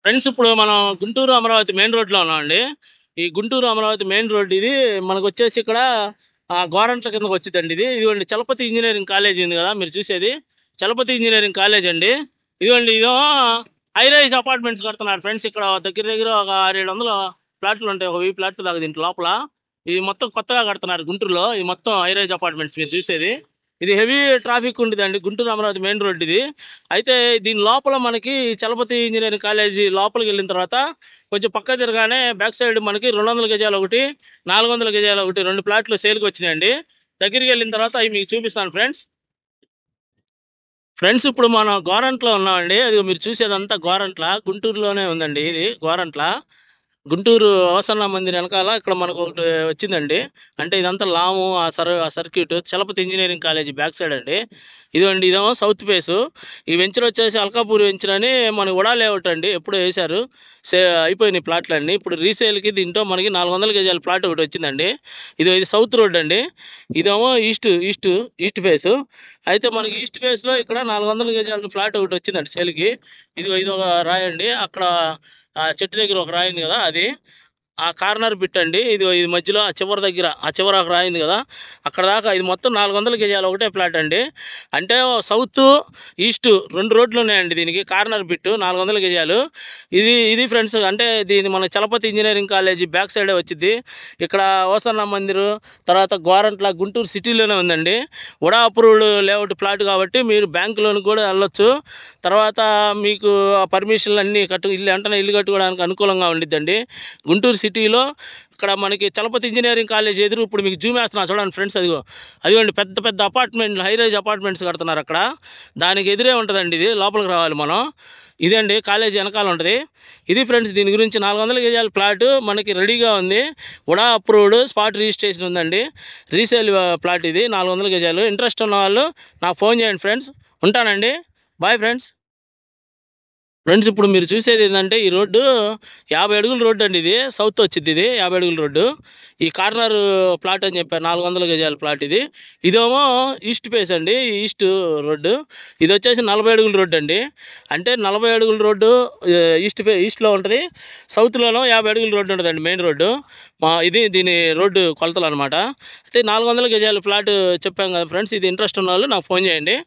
Friends ఇప్పుడు మనం Guntur Amaravati main రోడ్లో ఉన్నామండి. ఈ గుంటూరు అమరావతి మెయిన్ రోడ్ ఇది మనకు వచ్చేసి ఇక్కడ గోరంట్ల కిందకు వచ్చిందండి. ఇదిగోండి చలపతి ఇంజనీరింగ్ కాలేజ్ ఉంది కదా మీరు చూసేది, చలపతి ఇంజనీరింగ్ కాలేజ్ అండి. ఇదిగోండి ఇదో హై రైజ్ అపార్ట్మెంట్స్ కడుతున్నారు ఫ్రెండ్స్. ఇక్కడ దగ్గర దగ్గర ఒక 600-700 ఫ్లాట్లు ఉంటాయి, ఒక 1000 ఫ్లాట్లు దాకా దీంట్లో లోపల. ఇది మొత్తం కొత్తగా కడుతున్నారు గుంటూరులో. ఇది మొత్తం హై రైజ్ అపార్ట్మెంట్స్ మీరు చూసేది. ఇది హెవీ ట్రాఫిక్ ఉండేదండి గుంటూరు అమరావతి మెయిన్ రోడ్ ఇది. అయితే దీని లోపల మనకి చలపతి ఇంజనీరింగ్ కాలేజీ లోపలికి వెళ్ళిన తర్వాత కొంచెం పక్క తిరగానే బ్యాక్ సైడ్ మనకి 200 గజాలు ఒకటి, 400 గజాలు ఒకటి, 2 ప్లాట్లు సేల్కి వచ్చినాయండి. దగ్గరికి వెళ్ళిన తర్వాత అవి మీకు చూపిస్తాను ఫ్రెండ్స్. ఇప్పుడు మనం గోరంట్లో ఉన్నామండి. అది మీరు చూసేదంతా గోరంట్ల, గుంటూరులోనే ఉందండి. ఇది గోరంట్ల గుంటూరు అవసరణ మందిర్ వెనకాల ఇక్కడ మనకు ఒకటి వచ్చిందండి. అంటే ఇదంతా లాము ఆ circuit Chalapathi engineering college back side అండి. ఇదండి, ఇదేమో సౌత్ ఫేసు. ఈ వెంచర్ వచ్చేసి అల్కాపూర్ వెంచర్ అని మన ఉడా లేఅవుట్ అండి. ఎప్పుడో వేశారు, అయిపోయినాయి ప్లాట్లన్నీ. ఇప్పుడు రీసేల్కి దీంట్లో మనకి 400 గజాల ప్లాట్ ఒకటి వచ్చిందండి. ఇది సౌత్ రోడ్ అండి. ఇదేమో ఈస్ట్ ఫేసు. అయితే మనకి ఈస్ట్ ఫేస్లో ఇక్కడ 400 గజాల ఫ్లాట్ ఒకటి వచ్చిందండి సేల్కి. ఇది ఒక రాయి అండి. అక్కడ ఆ చెట్టు దగ్గర ఒక రాయి ఉంది కదా, అది ఆ కార్నర్ బిట్ అండి. ఇది మధ్యలో ఆ చివర ఒక రాయి ఉంది కదా, అక్కడ దాకా ఇది మొత్తం 400 గజాలు ఒకటే ఫ్లాట్ అండి. అంటే సౌత్ ఈస్ట్ 2 రోడ్లు ఉన్నాయండి దీనికి. కార్నర్ బిట్ 400 గజాలు. ఇది ఫ్రెండ్స్, అంటే దీని మన చలపతి ఇంజనీరింగ్ కాలేజీ బ్యాక్ సైడే వచ్చింది. ఇక్కడ ఓసన్న మందిరు, తర్వాత గోరంట్ల గుంటూరు సిటీలోనే ఉందండి. ఉడా అప్రూవ్డ్ లేఅవుట్ ప్లాట్ కాబట్టి మీరు బ్యాంక్ లోన్ కూడా వెళ్ళొచ్చు. తర్వాత మీకు ఆ పర్మిషన్లు అన్నీ ఇల్లు కట్టుకోవడానికి అనుకూలంగా ఉండిద్దండి. గుంటూరు సిటీలో ఇక్కడ మనకి చలపతి ఇంజనీరింగ్ కాలేజ్ ఎదురు ఇప్పుడు మీకు జూమ్ వేస్తున్నా చూడండి ఫ్రెండ్స్. అదిగోండి పెద్ద పెద్ద అపార్ట్మెంట్లు, హై రైజ్ అపార్ట్మెంట్స్ కడుతున్నారు అక్కడ. దానికి ఎదురే ఉంటుందండి ఇది. లోపలికి రావాలి మనం. ఇదండి కాలేజీ వెనకాల ఉంటుంది. ఇది ఫ్రెండ్స్, దీని గురించి 400 గజాల ప్లాట్ మనకి రెడీగా ఉంది. ఉడా అప్రూవ్డ్, స్పాట్ రిజిస్ట్రేషన్ ఉందండి. రీసేల్ ప్లాట్ ఇది 400 గజాలు. ఇంట్రెస్ట్ ఉన్న వాళ్ళు నాకు ఫోన్ చేయండి ఫ్రెండ్స్. ఉంటానండి, బాయ్ ఫ్రెండ్స్. ఇప్పుడు మీరు చూసేది ఏంటంటే ఈ రోడ్డు 50 అడుగుల రోడ్డు అండి. ఇది సౌత్ వచ్చింది, ఇది 50 అడుగుల రోడ్డు. ఈ కార్నర్ ప్లాట్ అని చెప్పారు 400 గజాల ప్లాట్ ఇది. ఇదేమో ఈస్ట్ ఫేస్ అండి, ఈస్ట్ రోడ్డు. ఇది వచ్చేసి 40 అడుగుల రోడ్డు అండి. అంటే 40 అడుగుల రోడ్డు ఈస్ట్లో ఉంటుంది, సౌత్లోనో 50 అడుగుల రోడ్డు ఉంటుందండి మెయిన్ రోడ్డు. దీని రోడ్డు కొలతలు అనమాట. అయితే 400 గజాల ప్లాట్ చెప్పాం కదా ఫ్రెండ్స్. ఇది ఇంట్రెస్ట్ ఉన్న వాళ్ళు నాకు ఫోన్ చేయండి.